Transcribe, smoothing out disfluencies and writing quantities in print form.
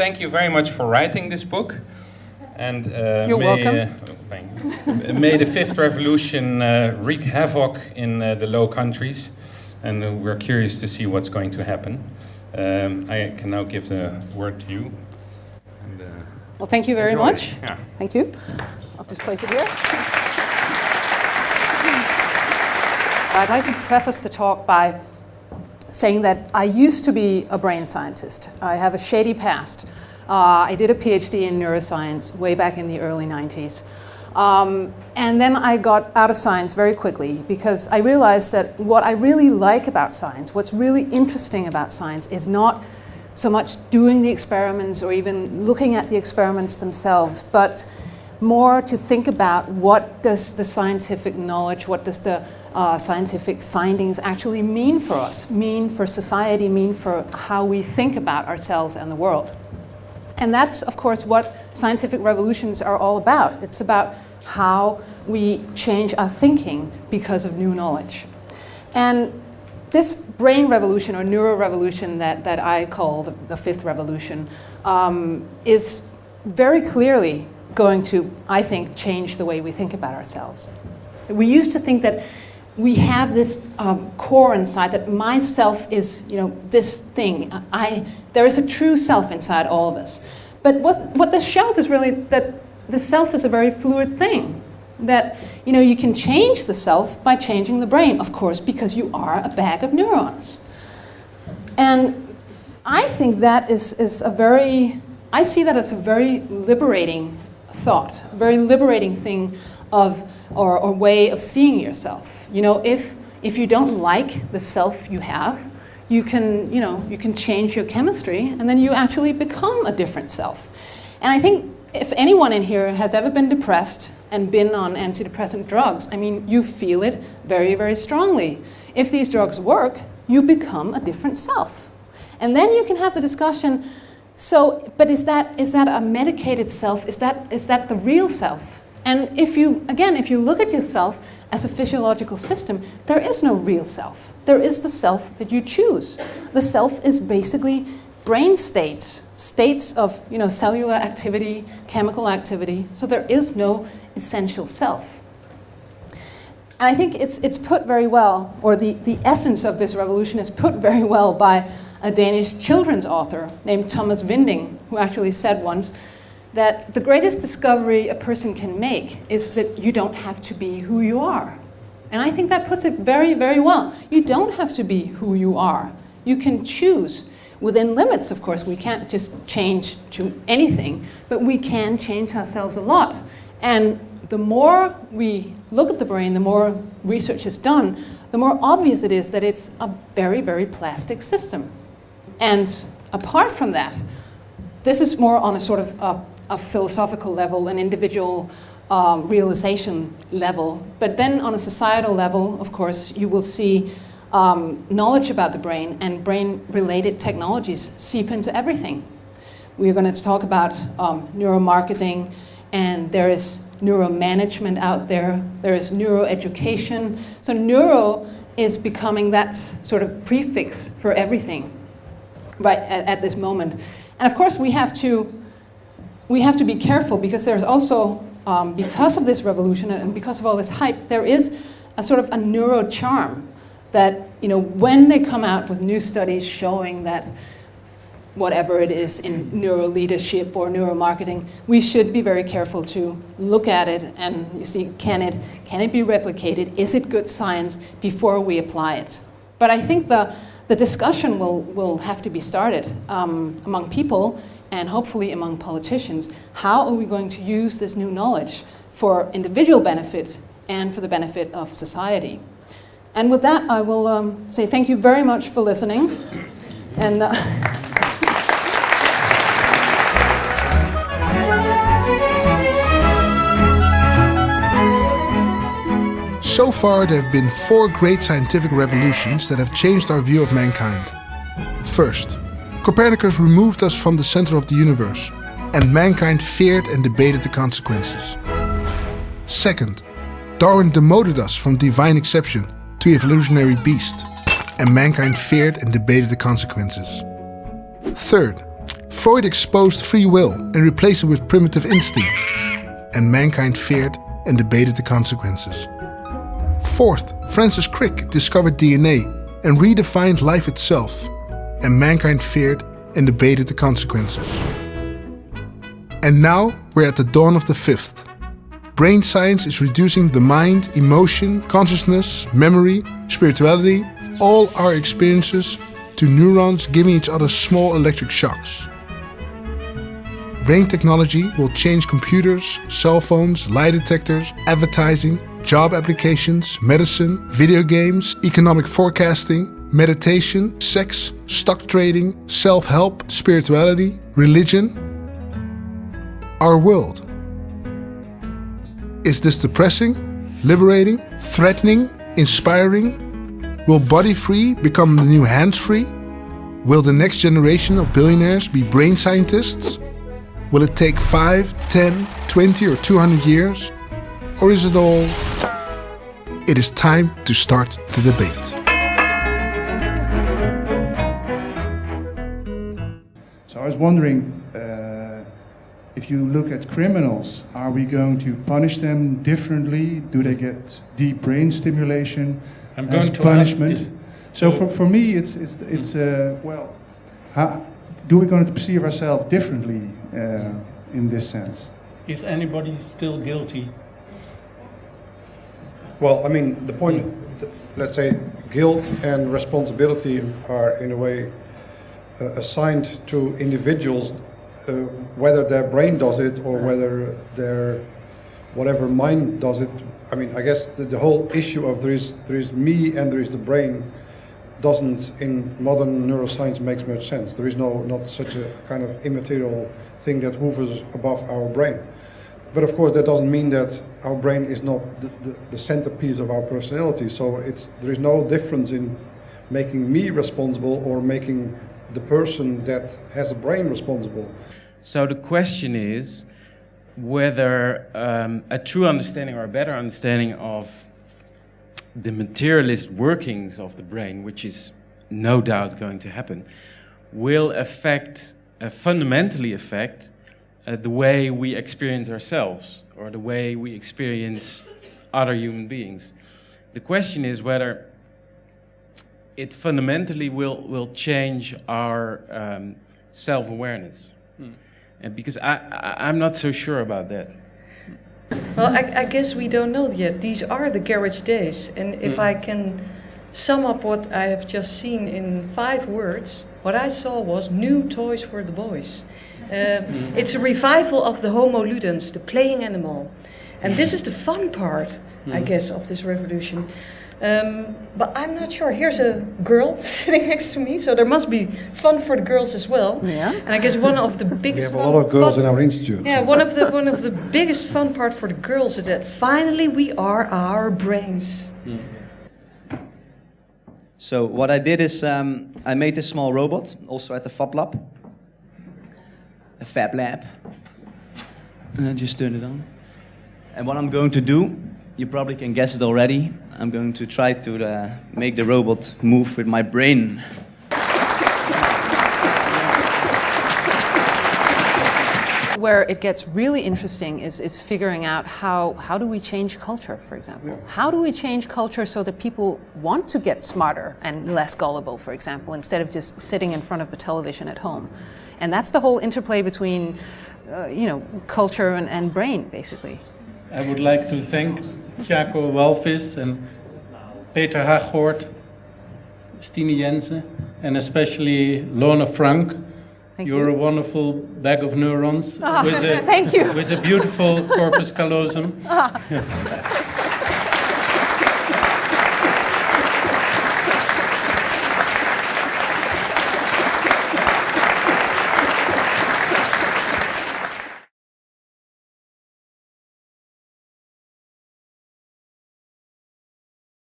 thank you very much for writing this book. And You're welcome. Thank you. May the fifth revolution wreak havoc in the Low Countries, and we're curious to see what's going to happen. I can now give the word to you. And, well, thank you very enjoy. much. Yeah. Thank you. I'll just place it here. I'd like to preface the talk by saying that I used to be a brain scientist. I have a shady past. I did a PhD in neuroscience way back in the early 90s. And then I got out of science very quickly because I realized that what I really like about science, what's really interesting about science, is not so much doing the experiments or even looking at the experiments themselves, but more to think about what does the scientific knowledge, what does the scientific findings actually mean for us, mean for society, mean for how we think about ourselves and the world. And that's, of course, what scientific revolutions are all about. It's about how we change our thinking because of new knowledge. And this brain revolution or neuro revolution that I call the fifth revolution is very clearly going to, I think, change the way we think about ourselves. We used to think that we have this core inside, that myself is, this thing. There is a true self inside all of us. But what this shows is really that the self is a very fluid thing. That, you can change the self by changing the brain, of course, because you are a bag of neurons. And I think that I see that as a very liberating thought, a very liberating thing or way of seeing yourself. If you don't like the self you have, you can change your chemistry, and then you actually become a different self. And I think if anyone in here has ever been depressed and been on antidepressant drugs, you feel it very, very strongly. If these drugs work, you become a different self. And then you can have the discussion, but is that a medicated self? Is that the real self? And if you look at yourself as a physiological system, there is no real self. There is the self that you choose. The self is basically brain states of cellular activity, chemical activity. So there is no essential self. And I think it's put very well, or the essence of this revolution is put very well by a Danish children's author named Thomas Winding, who actually said once that the greatest discovery a person can make is that you don't have to be who you are. And I think that puts it very, very well. You don't have to be who you are. You can choose within limits, of course. We can't just change to anything, but we can change ourselves a lot. And the more we look at the brain, the more research is done, the more obvious it is that it's a very, very plastic system. And apart from that, this is more on a sort of a philosophical level, an individual realization level. But then on a societal level, of course, you will see knowledge about the brain and brain-related technologies seep into everything. We are going to talk about neuromarketing, and there is neuromanagement out there. There is neuroeducation. So neuro is becoming that sort of prefix for everything right at this moment. And of course, we have to be careful because there's also, because of this revolution and because of all this hype, there is a sort of a neuro charm that, when they come out with new studies showing that whatever it is in neuro leadership or neuromarketing, we should be very careful to look at it and you see, can it be replicated? Is it good science before we apply it? But I think the discussion will have to be started among people and hopefully among politicians. How are we going to use this new knowledge for individual benefit and for the benefit of society? And with that, I will say thank you very much for listening. And So far, there have been 4 great scientific revolutions that have changed our view of mankind. First, Copernicus removed us from the center of the universe, and mankind feared and debated the consequences. Second, Darwin demoted us from divine exception to evolutionary beast, and mankind feared and debated the consequences. Third, Freud exposed free will and replaced it with primitive instinct, and mankind feared and debated the consequences. Fourth, Francis Crick discovered DNA and redefined life itself, and mankind feared and debated the consequences. And now we're at the dawn of the fifth. Brain science is reducing the mind, emotion, consciousness, memory, spirituality, all our experiences to neurons giving each other small electric shocks. Brain technology will change computers, cell phones, lie detectors, advertising, job applications, medicine, video games, economic forecasting, meditation, sex, stock trading, self-help, spirituality, religion, our world. Is this depressing, liberating, threatening, inspiring? Will body free become the new hands free? Will the next generation of billionaires be brain scientists? Will it take 5, 10, 20 or 200 years? Or is it all? It is time to start the debate. So I was wondering, if you look at criminals, are we going to punish them differently? Do they get deep brain stimulation as punishment? So for me, it's well, how do we going to perceive ourselves differently in this sense? Is anybody still guilty? Well, I mean, the point, let's say, guilt and responsibility are in a way assigned to individuals, whether their brain does it or whether their whatever mind does it. I mean, I guess the whole issue of there is me and there is the brain doesn't in modern neuroscience makes much sense. There is not such a kind of immaterial thing that hovers above our brain. But of course that doesn't mean that our brain is not the centerpiece of our personality. So there is no difference in making me responsible or making the person that has a brain responsible. So the question is whether a true understanding or a better understanding of the materialist workings of the brain, which is no doubt going to happen, will fundamentally affect the way we experience ourselves or the way we experience other human beings. The question is whether it fundamentally will change our self-awareness. And because I'm not so sure about that. Well, I guess we don't know yet. These are the garage days. And if I can sum up what I have just seen in 5 words, what I saw was new toys for the boys. It's a revival of the Homo ludens, the playing animal. And this is the fun part, I guess, of this revolution. But I'm not sure. Here's a girl sitting next to me, so there must be fun for the girls as well. Yeah. And I guess one of the biggest. We have a lot of girls in our institute. Yeah, one of the biggest fun part for the girls is that finally we are our brains. So what I did is I made a small robot, also at the Fab Lab. A Fab Lab. And I just turned it on. And what I'm going to do, you probably can guess it already. I'm going to try to make the robot move with my brain. Where it gets really interesting is figuring out how do we change culture, for example. Yeah. How do we change culture so that people want to get smarter and less gullible, for example, instead of just sitting in front of the television at home. And that's the whole interplay between culture and brain, basically. I would like to thank Tjaco Walvis and Peter Haghoort, Stine Jensen, and especially Lorna Frank. You're a wonderful bag of neurons thank you. With a beautiful corpus callosum.